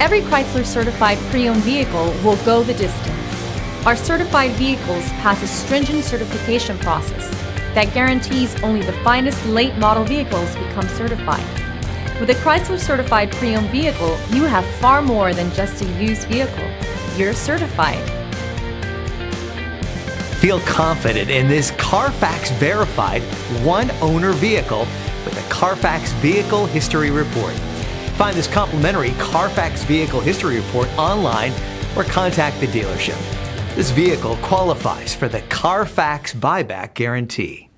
Every Chrysler certified pre-owned vehicle will go the distance. Our certified vehicles pass a stringent certification process that guarantees only the finest late model vehicles become certified. With a Chrysler certified pre-owned vehicle, you have far more than just a used vehicle. You're certified. Feel confident in this Carfax verified one-owner vehicle with a Carfax Vehicle History Report. Find this complimentary Carfax Vehicle History Report online or contact the dealership. This vehicle qualifies for the Carfax Buyback Guarantee.